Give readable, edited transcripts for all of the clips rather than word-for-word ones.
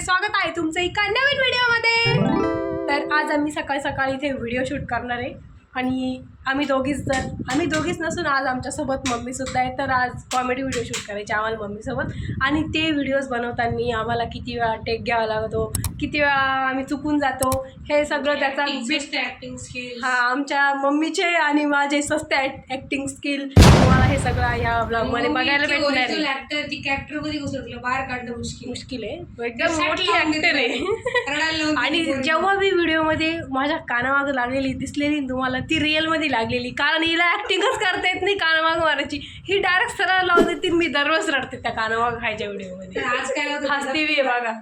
स्वागत आहे तुमचं एका नवीन व्हिडिओमध्ये। तर आज आम्ही सकाळी सकाळी इथे व्हिडिओ शूट करणार आहे आणि आम्ही दोघीच नसून आज आमच्यासोबत मम्मीसुद्धा आहे। तर आज कॉमेडी व्हिडिओ शूट करायचे आम्हाला मम्मीसोबत आणि ते व्हिडिओज बनवताना आम्हाला किती वेळा टेक घ्यावा लागतो, किती वेळा आम्ही चुकून जातो, हे सगळं त्याचा बेस्ट ॲक्टिंग स्किल आमच्या मम्मीचे आणि माझे स्वस्त ॲक्टिंग स्किल तुम्हाला हे सगळं या ब्लॉगमध्ये बघायला भेटणार आहे। ती कॅरेक्टरमध्ये घुसलं तिला बाहेर काढणं मुश्किल आहे, एकदम मोठी ॲक्टर आहे। आणि जेव्हा मी व्हिडिओमध्ये माझ्या कानामागं लागलेली दिसलेली तुम्हाला ती रिअलमध्ये लागलेली, कारण हिला ॲक्टिंगच करता येत नाही कानामागं मारायची, ही डायरेक्ट सरळ लावून देते, मी दररोज रडते त्या कानामागं खायच्या व्हिडिओमध्ये। आज काय हसते बी बघा।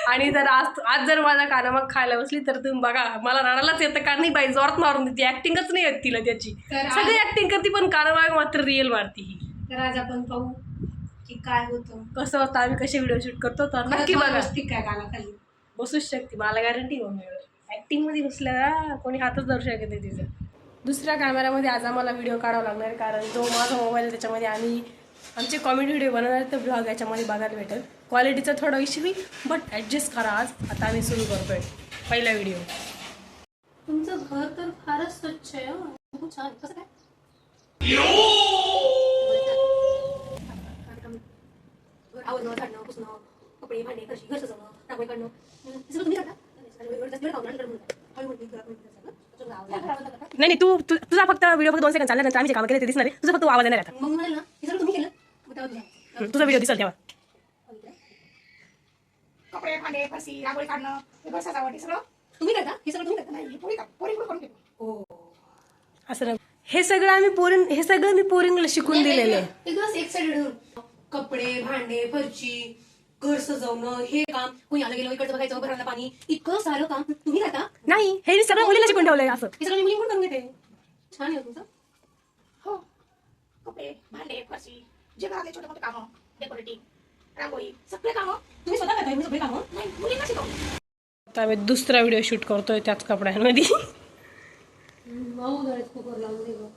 आणि जर आज जर माझ्या कानामाग खायला बसली तर तुम्ही बघा मला रडायलाच येतं, कारण नाही बाई जोरात मारून देते, ॲक्टिंगच नाही येत तिला त्याची, सगळी ॲक्टिंग करते पण कानामाग मात्र रिअल मारते ही। तर आज आपण पाहू की काय होतं, कसं होतं, आम्ही कसे व्हिडिओ शूट करतो तर नक्की बघा। काय कानाखाली बसूच शकते, मला गॅरंटी मम्मीवर ॲक्टिंगमध्ये बसल्या कोणी हातच धरू शकत नाही तिचं। दुसऱ्या कॅमेऱ्यामध्ये आज आम्हाला व्हिडिओ काढावा लागणार आहे, कारण जो माझा मोबाईल आहे त्याच्यामध्ये आम्ही आमचे कॉमेडी व्हिडिओ बनवणार तर ब्लॉग याच्यामध्ये बघायला भेटेल। क्वालिटीचा थोडा इश्यू होईल बट ॲडजस्ट करा। आता आम्ही सुरू करतोय पहिला व्हिडिओ। तुमचं घर तर फारच स्वच्छ आहे, खूप छान। कसं काय आवडणं, झाडणं, पुसणं, कपडे भांडे फरशी घर सजवणं, रांगोळी काढणं, हे सगळं तुम्ही करता? नाही तुझा फक्त व्हिडिओ फक्त 2 सेकंड चालल्यानंतर आम्ही जे काम केले ते दिसणार आहे, तुझा फक्त आवाज येणार आहे। मग म्हणाल ना हे सगळं तुम्ही केलं, तुझा व्हिडिओ दिसेल तेव्हा। कपडे भांडे फरशी रांगोळी काढणं हे सजावट हे सगळं तुम्ही करता? हे सगळं तुम्ही करता? नाही पोरी करून घेतो। असं नाही, हे सगळं मी पोरींना शिकून दिलेलं आहे। एकदम एक साइड कपडे भांडे फरशी घर सजवणं, हे काम कोणी आलं गेलं इकडचं बघायचं, घराला पाणी, इतकं सारं काम तुम्ही करता? नाही, हे सगळं मुलीला शिकून ठेवलंय असं। हे सगळं मुली पण करून घेते, छान आहे तुमचं। हो, कपडे भांडे फरशी जे घरातले छोटे मोठे कामं, डेकोरेटिंग रांगोळी सगळे कामं तुम्ही स्वतः करताय? मी सगळे कामं नाही मुलींना शिकवतो। आता आम्ही दुसरा व्हिडिओ शूट करतोय त्याच कपड्यांमध्ये। मऊ गरज कुकर लावून दे गं।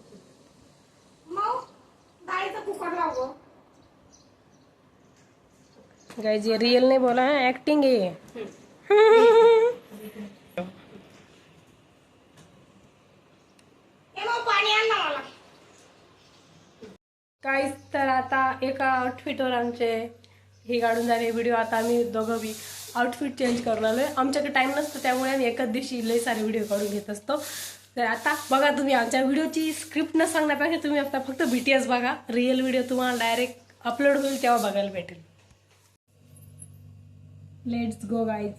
मग डाळीचं कुकर लावलं गाइस ये रियल नहीं बोला है, एक्टिंग है। पाणी आण ना मला। गाइस तर आता एका आउटफिटवर आमचे हे काढून झाले व्हिडिओ। आता आम्ही दोघं बी आउटफिट चेंज करून आलोय, आमच्याकडे टाइम नसतो त्यामुळे आम्ही एकाच दिवशी लई सारे व्हिडिओ काढून घेत असतो। तर आता बघा तुम्ही आमच्या व्हिडिओची स्क्रिप्ट न सांगण्यापेक्षा तुम्ही आता फक्त BTS बघा, रिअल व्हिडिओ तुम्हाला डायरेक्ट अपलोड होईल तेव्हा बघायला भेटेल। लेट्स गो गाइज,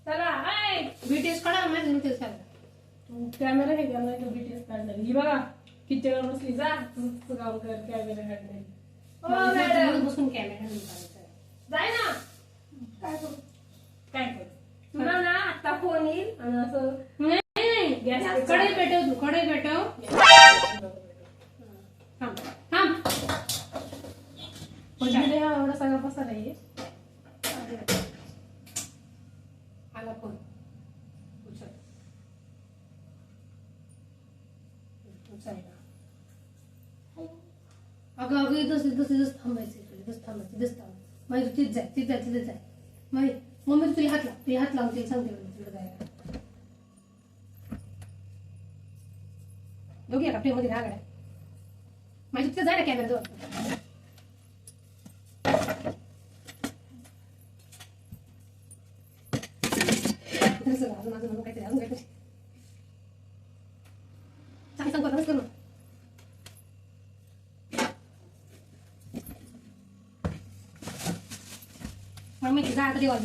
चला। हाय BTS काढा, माझं BTS काढा। कॅमेरा हे करणार तो BTS काढणार ही बघा, किचनवर बसली जा तू काम कर कॅमेरा काढणार। ओ मॅडम बसून कॅमेरा काढायचा जाय ना, काय करू तुला ना आता फोन येईल आणि असं नाही गॅस कढई पेटव, तू कढई पेटव। थांब थांब एवढा सगळा पसारा आहे। आला फोन, उचल उचल। अगं इथंच थांबायचं, इथंच थांब माझी तिथं जाय मम्मी तुझी हात लावून ते सांगते तिकडे जायला। दोघी एका फ्रेममध्ये राहा गड्या, माझी तिथं जाय ना कॅमेरा जवळ। अजून काहीतरी सांग करू। मम्मी जा आता देवा।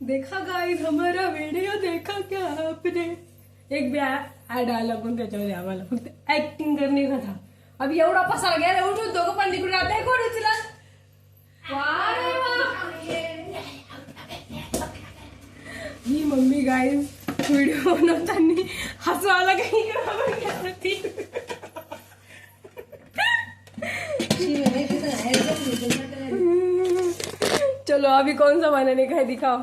देखा गाइस हमारा वीडियो देखा क्या आपने, एक भी ऐड आला पण त्याच्यामध्ये आम्हाला फक्त ऍक्टिंग करने का था। अब एवढा पसारा गया उठून दोघं पण निघून राहते, कोण उचला मी मम्मी गाइस व्हिडिओ बनवताना हसू आला काही चलो अभी कौन सा बनाने का है दिखाओ.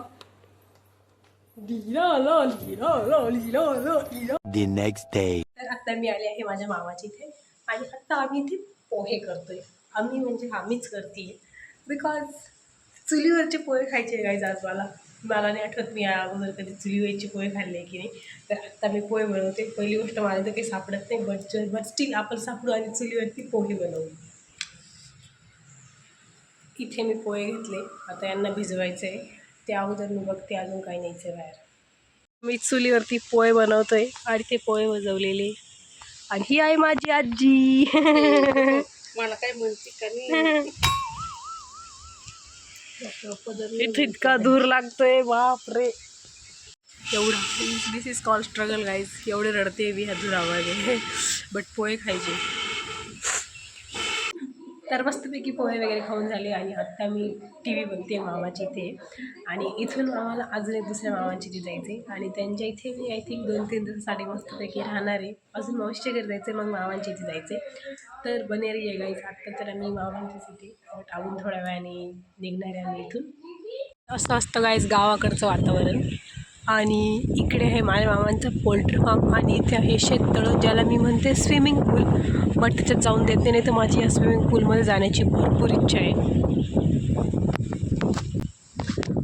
लीला ला लीला ला लीला ला लीला. The next day. तर आता मी आले आहे माझ्या मामाच्या इथे आणि आत्ता आम्ही इथे पोहे करतोय. आम्ही म्हणजे आम्हीच करते बिकॉज चुलीवरचे पोहे खायचे गाईज आज मला नाही आठवत मी अगोदर कधी चुलीवरचे पोहे खाल्ले की नाही. तर आत्ता मी पोहे बनवते. पहिली गोष्ट मला तर काही सापडत नाही बट स्टील आपण सापडू आणि चुलीवरती पोहे बनवू. इथे मी पोहे घेतले. आता यांना भिजवायचं आहे. त्या अगोदर मी बघते अजून काही न्यायचं आहे बाहेर. मी चुलीवरती पोहे बनवतोय आणि ते पोहे वजवलेले आणि ही आहे माझी आजी. मला काय म्हणते का नाही. इथे इतका दूर लागतोय बापरे. एवढा दिस इज कॉल स्ट्रगल गाईज. एवढे रडते मी ह्या दुरावाने बट पोहे खायचे. तर मस्तपैकी पोहे वगैरे खाऊन झाले आणि आत्ता मी टी व्ही बघते मामाची इथे. आणि इथून मामाला अजून एक दुसऱ्या मामाची इथे जायचे आणि त्यांच्या इथे मी आय थिंक 2-3 दिवसासाठी मस्तपैकी राहणार आहे. अजून मावशीच्या घरी जायचं मग मामांच्या इथे जायचे. तर बनेरी आहे गाईज. आत्ता तर आम्ही मामांच्याच इथे बट अजून थोड्या वेळाने निघणार आहे आम्ही इथून. असं असतं गाईज गावाकडचं वातावरण. आणि इकडे आहे माझ्या मामांचं पोल्ट्री फार्म आणि इथे आहे शेततळं ज्याला मी म्हणते स्विमिंग पूल बट त्याच्यात जाऊन देते नाही तर माझी या स्विमिंग पूलमध्ये जाण्याची भरपूर इच्छा आहे.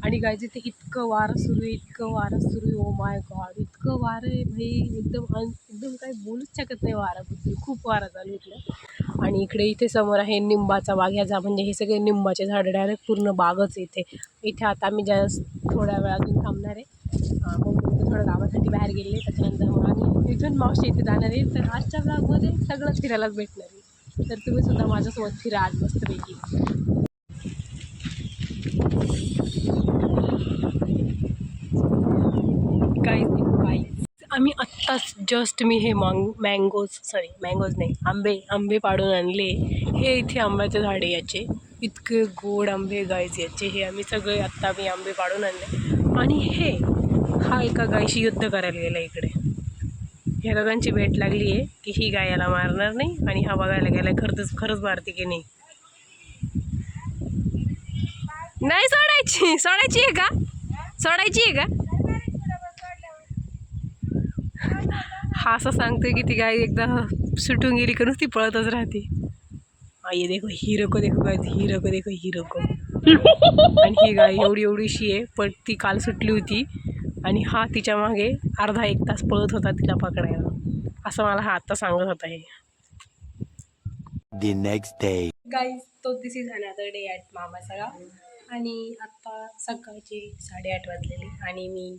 आणि गाईज इथे इतकं वारं सुरू आहे ओ माय गॉड इतकं वारं आहे भाई. एकदम काही बोलूच शकत नाही वाराबद्दल. खूप वारा चालू इथलं. आणि इथे समोर आहे निंबाचा बाग. ह्याचा म्हणजे हे सगळे निंबाचे झाडं डायरेक्ट पूर्ण बागच इथे आता आम्ही थोड्या वेळ अजून थांबणार आहे. मग थोडं गावासाठी बाहेर गेले त्याच्यानंतर मग आम्ही इथून मावशी इथे जाणार आहे. तर आजच्या ब्लॉगमध्ये सगळंच फिरायलाच भेटणार आहे. तर तुम्ही सुद्धा माझ्यासोबत फिरा आज मस्तपैकी. काही आम्ही आत्ताच जस्ट मी हे मँगोज नाही आंबे पाडून आणले. हे इथे आंब्याचे झाडे याचे इतके गोड आंबे गाईज याचे. हे आम्ही सगळे आत्ता मी आंबे पाडून आणले. आणि हा एका गायीशी युद्ध करायला गेला इकडे. ह्या गायांची भेट लागली आहे की ही गाय याला मारणार नाही आणि हा बघायला गेला खरंच मारते की नाही. नाही सोडायची आहे का? हा असं सांगतोय की ती गाय एकदा सुटून गेली करून ती पळतच राहते. ये देखो हीरो को देखो हीरो को. आणि ही गाय एवढीशी आहे पण ती काल सुटली होती आणि हा तिच्या मागे अर्धा 1 तास पळत होता तिला पकडायला. असं मला हा आत्ता सांगत होता. हे The next day. गाईज तो दिस इज अनदर डे ॲट मामाचा गाव. आणि आत्ता सकाळचे 8:30 वाजलेले आणि मी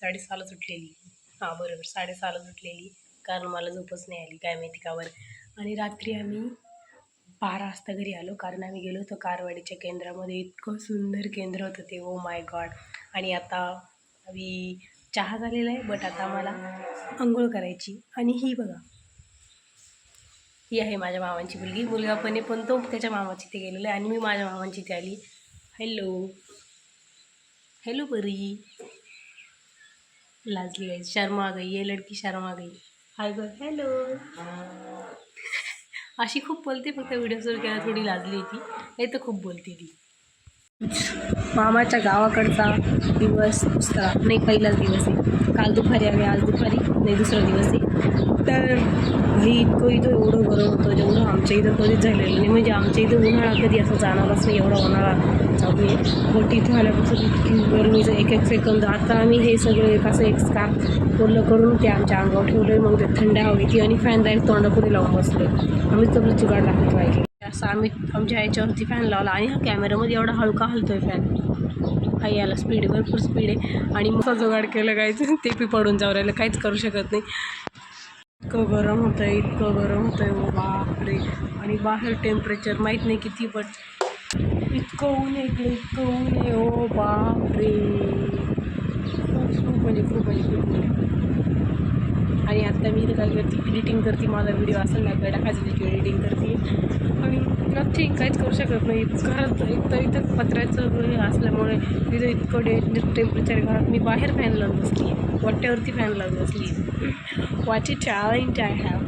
6:30लाच उठलेली. हां बरोबर 6:30लाच उठलेली कारण मला झोपच नाही आली काय माहिती का बरं. आणि रात्री आम्ही 12 वाजता घरी आलो कारण आम्ही गेलो होतो कारवाडीच्या केंद्रामध्ये. इतकं सुंदर केंद्र होतं ते ओ माय गॉड. आणि आता आम्ही चहा झालेला आहे बट आता आम्हाला आंघोळ करायची. आणि ही बघा ही आहे माझ्या मामांची मुलगा पण तो त्याच्या मामाची इथे गेलेला आहे आणि मी माझ्या मामांची इथे आली. हेलो परी. लाजली गई शर्मा गई ये लड़की शर्मा गई. हाय ग हॅलो. अशी खूप बोलते फक्त व्हिडिओ सुरू केला थोडी लाजली ती नाही तर खूप बोलते ती. मामाच्या गावाकडचा दिवस दुसरा नाही पहिलाच दिवस आहे. काल दुपारी आले आज दुपारी नाही दुसरा दिवस आहे. तर भाई इतकं इथं एवढं गरम होतं जेवढं आमच्या इथं कधीच झालेलं नाही. म्हणजे आमच्या इथं उन्हाळा कधी असं जाणारच नाही एवढा उन्हाळा चालू आहे. बट इथं आल्यापासून इतकी गरमीचं एक सेकंद. आता आम्ही हे सगळं एक स्कार्फ ओलं करून ते आमच्या अंगावर ठेवलं. मग ते थंड हवेची आणि फॅन डायरेक्ट तोंडापुढे लावून बसलो. आम्ही तर जुगाड लागतो पाहिजे असं आम्ही आमच्या ह्याच्यावरती फॅन लावला. आणि हा कॅमेरामध्ये एवढा हलका हलतो आहे फॅन. हा याला भरपूर स्पीड आहे. आणि मग जुगाड केलं कायचं ते बी पडून जाऊ राहिलं काहीच करू शकत नाही. इतकं गरम होतं आहे ओ बापरे. आणि बाहेर टेम्परेचर माहीत नाही किती बट इतकं ऊन आहे ओ बापरे. खूप ऊन. आणि आत्ता मी इथं काय करते एडिटिंग करते. माझा व्हिडिओ असेल ना टाकायचं त्याची एडिटिंग करते आणि नथिंग काहीच करू शकत नाही. घरात एक तर इथं पत्र्याचं हे असल्यामुळे तिथं इतकं टेम्परेचर घरात मी बाहेर फॅन लावून बसली वाट्यावरती फॅन लावून बसली. Watch it challenge I have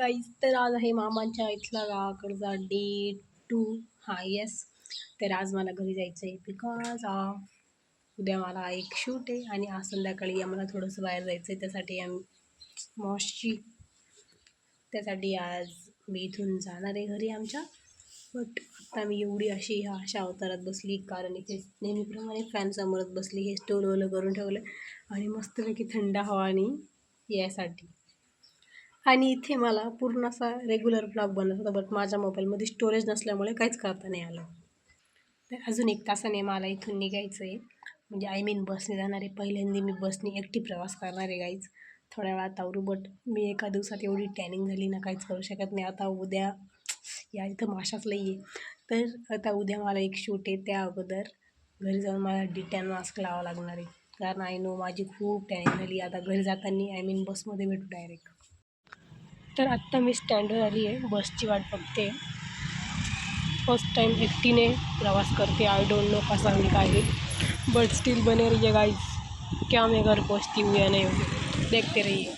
guys. तर आज आहे मामांच्या इथला गावाकडचा डे 2. हां येस तर आज मला घरी जायचं आहे बिकॉज उद्या मला एक शूट आहे आणि आज संध्याकाळी आम्हाला थोडंसं बाहेर जायचं आहे. त्यासाठी त्यासाठी आज मी इथून जाणार आहे घरी आमच्या. बट आता मी एवढी अशा अवतारात बसली कारण इथे नेहमीप्रमाणे फॅनसमोरच बसली. हे स्टोल ओलं करून ठेवलं आणि मस्तपैकी थंड हवा आणि यासाठी. आणि इथे मला पूर्ण असा रेग्युलर ब्लॉग बनत होता बट माझ्या मोबाईलमध्ये स्टोरेज नसल्यामुळे काहीच करता नाही आलं. तर अजून 1 तासाने मला इथून निघायचं आहे. म्हणजे बसने जाणार आहे. पहिल्यांदा मी बसने एकटी प्रवास करणार आहे गाईज. थोड्या वेळात आवरू. बट मी एका दिवसात एवढी टॅनिंग झाली ना काहीच करू शकत नाही. आता उद्या या इथं माशाच लई आहे. तर आता उद्या मला एक शूट आहे. त्या अगोदर घरी जाऊन मला डिटॅन मास्क लावावं लागणार आहे कारण आय नो माझी खूप टॅनिंग झाली. आता घरी जाताना बसमध्ये भेटू डायरेक्ट. तर आत्ता मी स्टँडवर आली आहे. बसची वाट बघते. फर्स्ट टाइम एकटीने प्रवास करते. आई डोंट नो कसा होईल काय बट स्टिल बने रहिए गाइस. क्या मैं घर पहुँचती हूँ या नहीं देखते रहिए.